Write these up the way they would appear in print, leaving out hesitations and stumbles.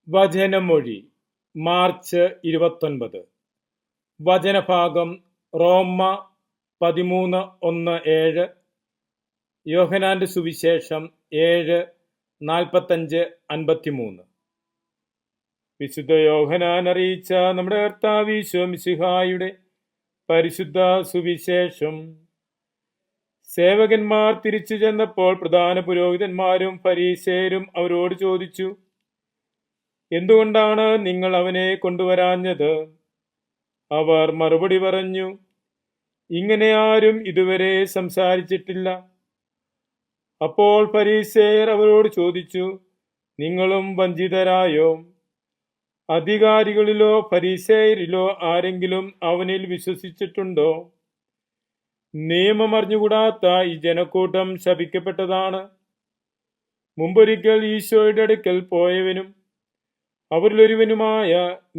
വചനമൊഴി March 29. വചനഭാഗം റോമ 13:1-7, യോഹന്നാന്റെ സുവിശേഷം 7:45-53. വിശുദ്ധ യോഹന്നാൻ അറിയിച്ച നമ്മുടെ കർത്താവ് ഈശോ മിശിഹായുടെ പരിശുദ്ധ സുവിശേഷം. സേവകന്മാർ തിരിച്ചു ചെന്നപ്പോൾ പ്രധാന പുരോഹിതന്മാരും ഫരീസേയരും അവരോട് ചോദിച്ചു, എന്തുകൊണ്ടാണ് നിങ്ങൾ അവനെ കൊണ്ടുവരാഞ്ഞത്? അവർ മറുപടി പറഞ്ഞു, ഇങ്ങനെ ആരും ഇതുവരെ സംസാരിച്ചിട്ടില്ല. അപ്പോൾ ഫരീസേയർ അവരോട് ചോദിച്ചു, നിങ്ങളും വഞ്ചിതരായോ? അധികാരികളിലോ ഫരീസേയരിലോ ആരെങ്കിലും അവനിൽ വിശ്വസിച്ചിട്ടുണ്ടോ? നിയമം അറിഞ്ഞുകൂടാത്ത ഈ ജനക്കൂട്ടം ശപിക്കപ്പെട്ടതാണ്. മുമ്പൊരിക്കൽ ഈശോയുടെ അടുക്കൽ പോയവനും അവരിലൊരുവനുമായ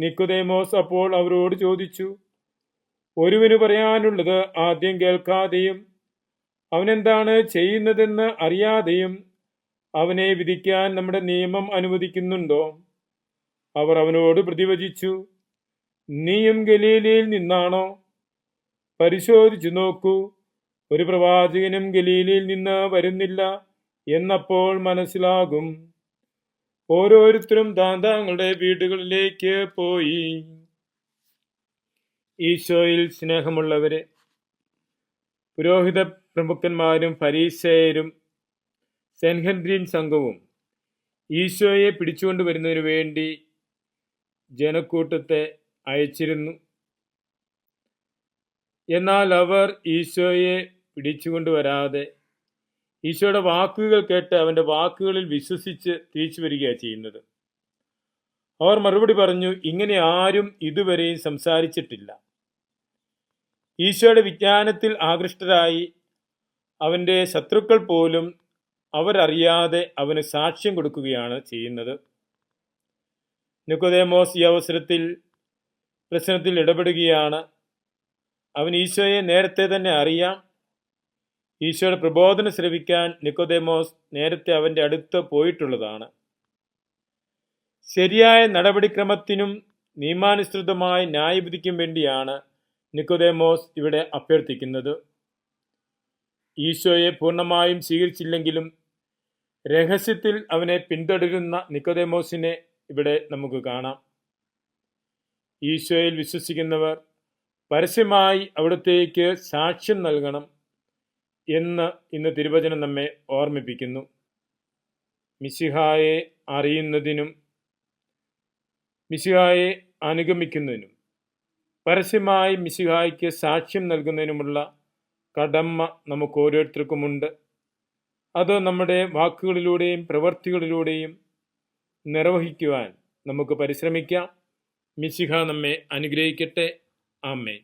നിക്കോദേമോസ് അപ്പോൾ അവരോട് ചോദിച്ചു, ഒരുവന് പറയാനുള്ളത് ആദ്യം കേൾക്കാതെയും അവനെന്താണ് ചെയ്യുന്നതെന്ന് അറിയാതെയും അവനെ വിധിക്കാൻ നമ്മുടെ നിയമം അനുവദിക്കുന്നുണ്ടോ? അവർ അവനോട് പ്രതിവചിച്ചു, നീയും ഗലീലയിൽ നിന്നാണോ? പരിശോധിച്ചു നോക്കൂ, ഒരു പ്രവാചകനും ഗലീലയിൽ നിന്ന് വരുന്നില്ല എന്നപ്പോൾ മനസ്സിലാകും. ഓരോരുത്തരും താങ്കളുടെ വീടുകളിലേക്ക് പോയി. ഈശോയിൽ സ്നേഹമുള്ളവരെ, പുരോഹിത പ്രമുഖന്മാരും ഫരീസേയരും സെൻഹദ്രീൻ സംഘവും ഈശോയെ പിടിച്ചുകൊണ്ടുവരുന്നതിനു വേണ്ടി ജനക്കൂട്ടത്തെ അയച്ചിരുന്നു. എന്നാൽ അവർ ഈശോയെ പിടിച്ചുകൊണ്ടുവരാതെ ഈശോയുടെ വാക്കുകൾ കേട്ട് അവൻ്റെ വാക്കുകളിൽ വിശ്വസിച്ച് തിരിച്ചു വരികയാണ് ചെയ്യുന്നത്. അവർ മറുപടി പറഞ്ഞു, ഇങ്ങനെ ആരും ഇതുവരെയും സംസാരിച്ചിട്ടില്ല. ഈശോയുടെ വിജ്ഞാനത്തിൽ ആകൃഷ്ടരായി അവൻ്റെ ശത്രുക്കൾ പോലും അവരറിയാതെ അവന് സാക്ഷ്യം കൊടുക്കുകയാണ് ചെയ്യുന്നത്. നിക്കോദേമോസ് ഈ അവസരത്തിൽ പ്രശ്നത്തിൽ ഇടപെടുകയാണ്. അവൻ ഈശോയെ നേരത്തെ തന്നെ അറിയാം. ഈശോയുടെ പ്രബോധനം ശ്രവിക്കാൻ നിക്കോദേമോസ് നേരത്തെ അവൻ്റെ അടുത്ത് പോയിട്ടുള്ളതാണ്. ശരിയായ നടപടിക്രമത്തിനും നിയമാനുസൃതമായ ന്യായവിധിക്കും വേണ്ടിയാണ് നിക്കോദേമോസ് ഇവിടെ അഭ്യർത്ഥിക്കുന്നത്. ഈശോയെ പൂർണ്ണമായും സ്വീകരിച്ചില്ലെങ്കിലും രഹസ്യത്തിൽ അവനെ പിന്തുടരുന്ന നിക്കോദേമോസിനെ ഇവിടെ നമുക്ക് കാണാം. ഈശോയിൽ വിശ്വസിക്കുന്നവർ പരസ്യമായി അവിടത്തേക്ക് സാക്ഷ്യം നൽകണം എന്ന് ഇന്ന് തിരുവചനം നമ്മെ ഓർമ്മിപ്പിക്കുന്നു. മിശിഹായെ അറിയുന്നതിനും മിശിഹായെ അനുഗമിക്കുന്നതിനും പരസ്യമായി മിശിഹായ്ക്ക് സാക്ഷ്യം നൽകുന്നതിനുമുള്ള കടമ നമുക്ക് ഓരോരുത്തർക്കുമുണ്ട്. അത് നമ്മുടെ വാക്കുകളിലൂടെയും പ്രവൃത്തികളിലൂടെയും നിർവഹിക്കുവാൻ നമുക്ക് പരിശ്രമിക്കാം. മിശിഹ നമ്മെ അനുഗ്രഹിക്കട്ടെ. ആമേൻ.